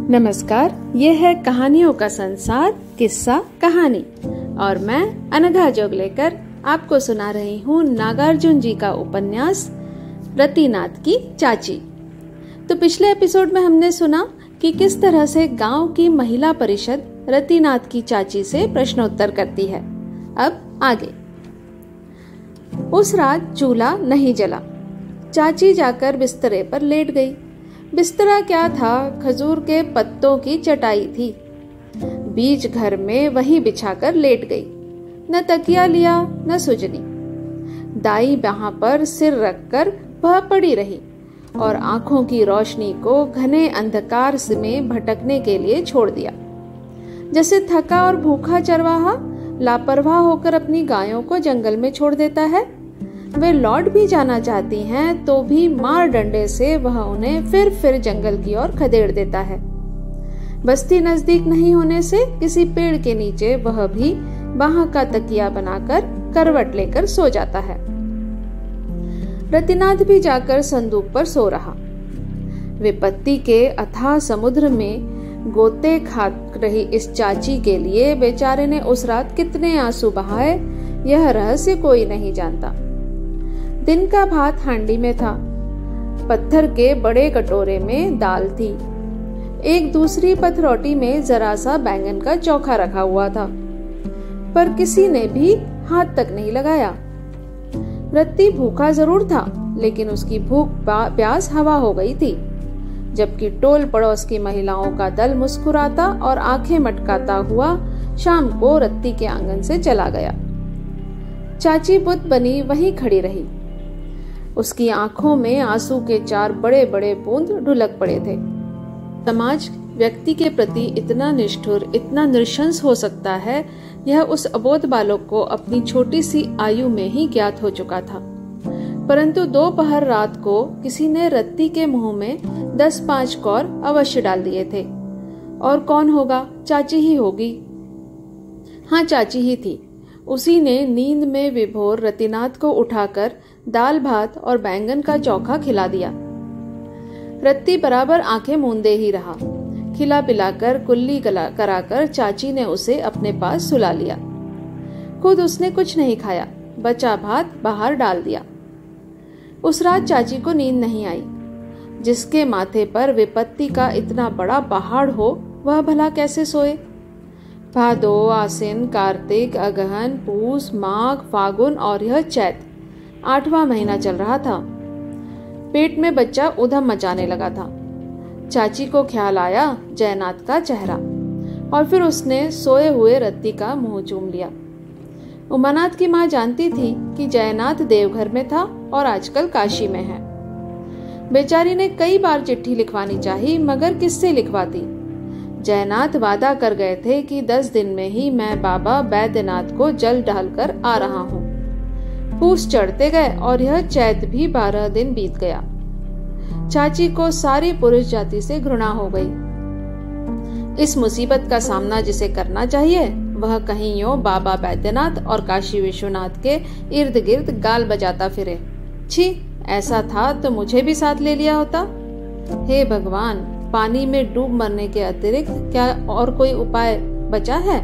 नमस्कार, ये है कहानियों का संसार किस्सा कहानी और मैं अनघा जोग लेकर आपको सुना रही हूँ नागार्जुन जी का उपन्यास रतिनाथ की चाची। तो पिछले एपिसोड में हमने सुना कि किस तरह से गांव की महिला परिषद रतिनाथ की चाची से प्रश्नोत्तर करती है। अब आगे। उस रात चूल्हा नहीं जला। चाची जाकर बिस्तरे पर लेट गई। बिस्तरा क्या था, खजूर के पत्तों की चटाई थी। बीच घर में वही बिछाकर लेट गई। न तकिया लिया न सुजनी। दाई बाह पर सिर रखकर वह पड़ी रही और आंखों की रोशनी को घने अंधकार में भटकने के लिए छोड़ दिया। जैसे थका और भूखा चरवाहा लापरवाह होकर अपनी गायों को जंगल में छोड़ देता है। वे लौट भी जाना चाहती हैं तो भी मार डंडे से वह उन्हें फिर जंगल की ओर खदेड़ देता है। बस्ती नजदीक नहीं होने से किसी पेड़ के नीचे वह भी बाह का तकिया बनाकर करवट लेकर सो जाता है। रतिनाथ भी जाकर संदूक पर सो रहा। विपत्ति के अथाह समुद्र में गोते खा रही इस चाची के लिए बेचारे ने उस रात कितने आंसू बहाए, यह रहस्य कोई नहीं जानता। दिन का भात हांडी में था। पत्थर के बड़े कटोरे में दाल थी। एक दूसरी पथरोटी में जरा सा बैंगन का चोखा रखा हुआ था, पर किसी ने भी हाथ तक नहीं लगाया। रत्ती भूखा जरूर था, लेकिन उसकी भूख प्यास हवा हो गई थी। जबकि टोल पड़ोस की महिलाओं का दल मुस्कुराता और आंखें मटकाता हुआ शाम को रत्ती के आंगन से चला गया। चाची बुत बनी वहीं खड़ी रही। उसकी आंखों में आंसू के 4 बड़े बड़े बूंद ढुलक पड़े थे। समाज व्यक्ति के प्रति इतना निष्ठुर, इतना नृशंस हो सकता है, यह उस अबोध बालक को अपनी छोटी सी आयु में ही ज्ञात हो चुका था। परंतु दोपहर रात को किसी ने रत्ती के मुंह में 10-5 कौर अवश्य डाल दिए थे। और कौन होगा? चाची ही होगी। हाँ, चाची ही थी। उसी ने नींद में विभोर रतिनाथ को उठाकर दाल भात और बैंगन का चोखा खिला दिया। रत्ती बराबर आंखें मूंदे ही रहा। खिला पिलाकर कुल्ली कराकर चाची ने उसे अपने पास सुला लिया। खुद उसने कुछ नहीं खाया, बचा भात बाहर डाल दिया। उस रात चाची को नींद नहीं आई। जिसके माथे पर विपत्ति का इतना बड़ा पहाड़ हो, वह भला कैसे सोए? भादो, आसिन, कार्तिक, अगहन, पूस, माघ, फागुन और यह चैत 8वां महीना चल रहा था। पेट में बच्चा उधम मचाने लगा था। चाची को ख्याल आया जयनाथ का चेहरा, और फिर उसने सोए हुए रत्ती का मुंह चूम लिया। उमानाथ की माँ जानती थी कि जयनाथ देवघर में था और आजकल काशी में है। बेचारी ने कई बार चिट्ठी लिखवानी चाही, मगर किससे लिखवाती? जयनाथ वादा कर गए थे कि 10 दिन में ही मैं बाबा बैद्यनाथ को जल डालकर आ रहा हूँ। पूस चढ़ते गए और यह चैत भी 12 दिन बीत गया। चाची को सारी पुरुष जाति से घृणा हो गई। इस मुसीबत का सामना जिसे करना चाहिए, वह कहीं यूं बाबा बैद्यनाथ और काशी विश्वनाथ के इर्द गिर्द गाल बजाता फिरे। छी, ऐसा था तो मुझे भी साथ ले लिया होता। हे भगवान, पानी में डूब मरने के अतिरिक्त क्या और कोई उपाय बचा है?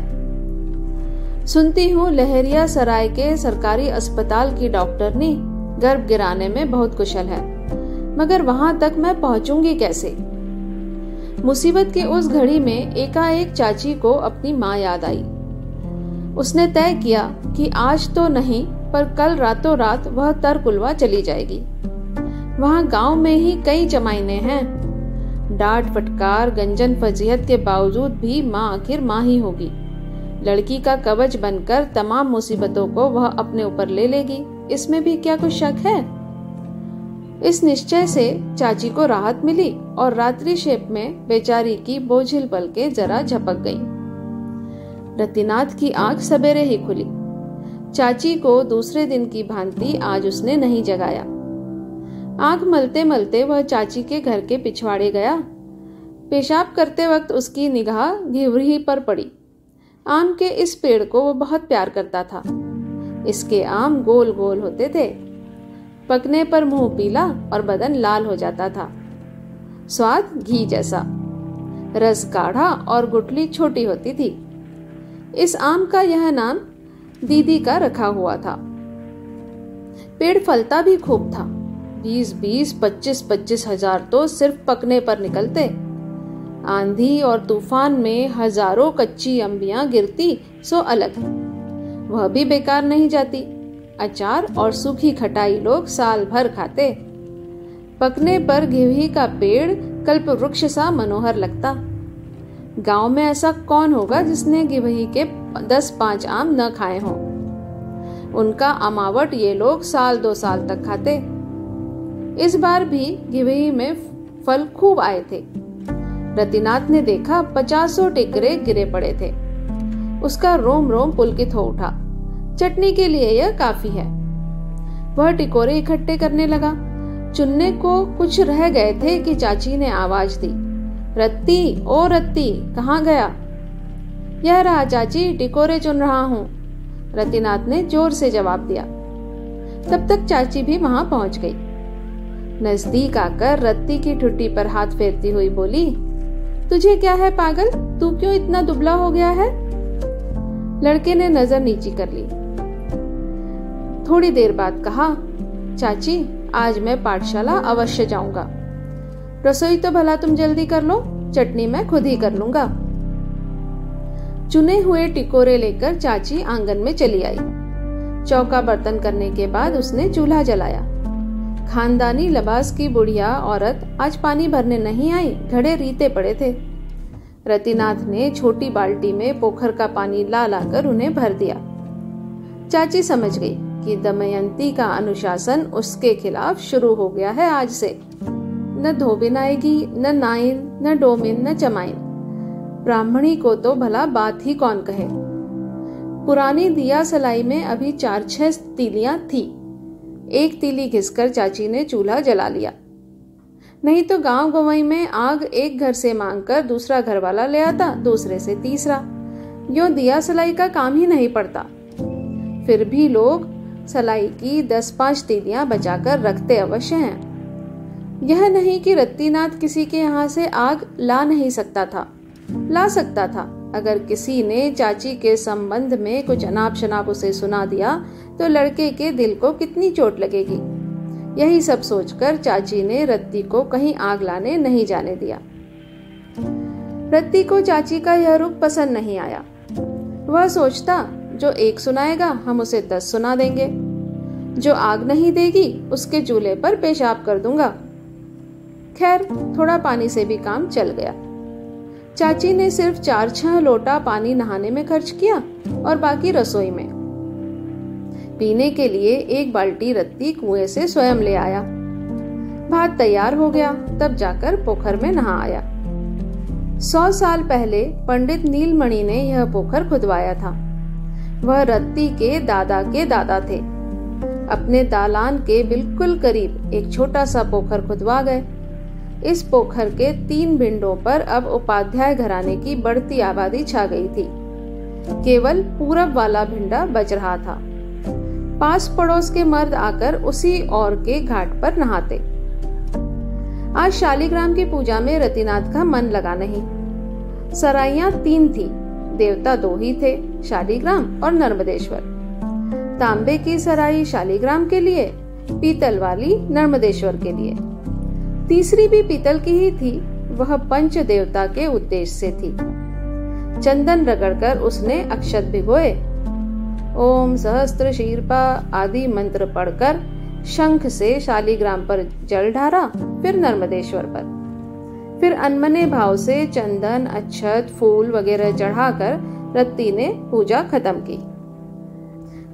सुनती हूँ लहरिया सराय के सरकारी अस्पताल की डॉक्टरनी गर्भ गिराने में बहुत कुशल है, मगर वहां तक मैं पहुंचूंगी कैसे? मुसीबत की उस घड़ी में एकाएक चाची को अपनी माँ याद आई। उसने तय किया कि आज तो नहीं, पर कल रातों रात वह तरकुलवा चली जाएगी। वहां गांव में ही कई जमाइने हैं। डांट फटकार गंजन फजीहत के बावजूद भी माँ आखिर माँ ही होगी। लड़की का कवच बनकर तमाम मुसीबतों को वह अपने ऊपर ले लेगी, इसमें भी क्या कुछ शक है? इस निश्चय से चाची को राहत मिली और रात्रि शेप में बेचारी की बोझिल पलकें जरा झपक गईं। रतिनाथ की आंख सवेरे ही खुली। चाची को दूसरे दिन की भांति आज उसने नहीं जगाया। आंख मलते मलते वह चाची के घर के पिछवाड़े गया। पेशाब करते वक्त उसकी निगाह घिवरी पर पड़ी। आम के इस पेड़ को वो बहुत प्यार करता था। इसके आम गोल गोल होते थे। पकने पर मुंह पीला और बदन लाल हो जाता था। स्वाद घी जैसा। रस गाढ़ा और गुठली छोटी होती थी। इस आम का यह नाम दीदी का रखा हुआ था। पेड़ फलता भी खूब था। 20-20, 25-25 हजार तो सिर्फ पकने पर निकलते। आंधी और तूफान में हजारों कच्ची अंबियां गिरती सो अलग, वह भी बेकार नहीं जाती। अचार और सूखी खटाई लोग साल भर खाते। पकने पर घिवही का पेड़ कल्प वृक्ष सा मनोहर लगता। गांव में ऐसा कौन होगा जिसने घिवही के 10-5 आम न खाए हों। उनका अमावट ये लोग साल 2 साल तक खाते। इस बार भी घिवही में फल खूब आए थे। रतिनाथ ने देखा 50 टिकरे गिरे पड़े थे। उसका रोम रोम पुलकित हो उठा। चटनी के लिए यह काफी है। वह टिकोरे इकट्ठे करने लगा। चुनने को कुछ रह गए थे कि चाची ने आवाज दी, रत्ती, ओ रत्ती, कहाँ गया? यह रहा चाची, टिकोरे चुन रहा हूँ, रतिनाथ ने जोर से जवाब दिया। तब तक चाची भी वहां पहुंच गई। नजदीक आकर रत्ती की ठुड्डी पर हाथ फेरती हुई बोली, तुझे क्या है पागल, तू क्यों इतना दुबला हो गया है? लड़के ने नजर नीची कर ली। थोड़ी देर बाद कहा, चाची आज मैं पाठशाला अवश्य जाऊंगा। रसोई तो भला तुम जल्दी कर लो, चटनी मैं खुद ही कर लूंगा। चुने हुए टिकोरे लेकर चाची आंगन में चली आई। चौका बर्तन करने के बाद उसने चूल्हा जलाया। खानदानी लिबास की बुढ़िया औरत आज पानी भरने नहीं आई, घड़े रीते पड़े थे। रतिनाथ ने छोटी बाल्टी में पोखर का पानी ला लाकर उन्हें भर दिया। चाची समझ गई कि दमयंती का अनुशासन उसके खिलाफ शुरू हो गया है आज से। न धोबिन आएगी, न नाइन, न डोमिन, न चमाइन। ब्राह्मणी को तो भला बात ही कौन कहे। पुरानी दिया सलाई में अभी 4-6 तीलियां थी। एक तीली घिसकर चाची ने चूल्हा जला लिया। नहीं तो गांव गंवई में आग एक घर से मांगकर दूसरा घर वाला ले आता, दूसरे से तीसरा। यूं दिया सलाई का काम ही नहीं पड़ता। फिर भी लोग सलाई की 10-5 तीलियां बचाकर रखते अवश्य हैं। यह नहीं कि रत्तीनाथ किसी के यहाँ से आग ला नहीं सकता था। ला सकता था। अगर किसी ने चाची के संबंध में कुछ अनाप शनाप उसे सुना दिया तो लड़के के दिल को कितनी चोट लगेगी। यही सब सोचकर चाची ने रत्ती को कहीं आग लाने नहीं जाने दिया। रत्ती को चाची का यह रुख पसंद नहीं आया। वह सोचता, जो एक सुनाएगा हम उसे 10 सुना देंगे। जो आग नहीं देगी उसके चूल्हे पर पेशाब कर दूंगा। खैर, थोड़ा पानी से भी काम चल गया। चाची ने सिर्फ 4-6 लोटा पानी नहाने में खर्च किया और बाकी रसोई में। पीने के लिए 1 बाल्टी रत्ती कुएं से स्वयं ले आया। भात तैयार हो गया, तब जाकर पोखर में नहा आया। 100 साल पहले पंडित नीलमणि ने यह पोखर खुदवाया था। वह रत्ती के दादा थे। अपने दालान के बिल्कुल करीब एक छोटा सा पोखर खुदवा गए। इस पोखर के 3 भिंडों पर अब उपाध्याय घराने की बढ़ती आबादी छा गई थी। केवल पूरब वाला भिंडा बच रहा था। पास पड़ोस के मर्द आकर उसी और के घाट पर नहाते। आज शालिग्राम की पूजा में रतिनाथ का मन लगा नहीं। सराइयां 3 थी, देवता 2 ही थे, शालिग्राम और नर्मदेश्वर। तांबे की सराई शालिग्राम के लिए, पीतल वाली नर्मदेश्वर के लिए। तीसरी भी पीतल की ही थी, वह पंच देवता के उद्देश्य से थी। चंदन रगड़कर उसने अक्षत भिगोए। ओम सहस्त्र शीर्पा आदि मंत्र पढ़कर शंख से शालिग्राम पर जल ढारा, फिर नर्मदेश्वर पर। फिर अनमने भाव से चंदन, अक्षत, फूल वगैरह चढ़ाकर रत्ती ने पूजा खत्म की।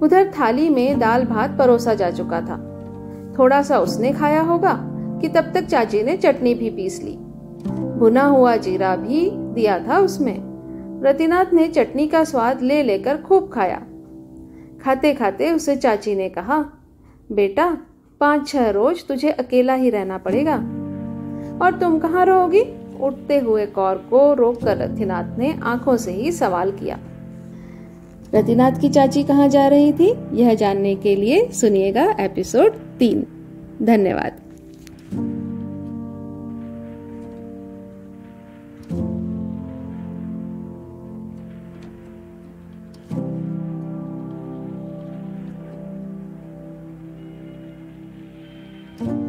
उधर थाली में दाल भात परोसा जा चुका था। थोड़ा सा उसने खाया होगा कि तब तक चाची ने चटनी भी पीस ली। भुना हुआ जीरा भी दिया था उसमें। रतिनाथ ने चटनी का स्वाद ले लेकर खूब खाया। खाते खाते उसे चाची ने कहा, बेटा 5-6 रोज तुझे अकेला ही रहना पड़ेगा। और तुम कहाँ रहोगी? उठते हुए कौर को रोककर रतिनाथ ने आंखों से ही सवाल किया। रतिनाथ की चाची कहाँ जा रही थी, यह जानने के लिए सुनिएगा एपिसोड 3। धन्यवाद। है।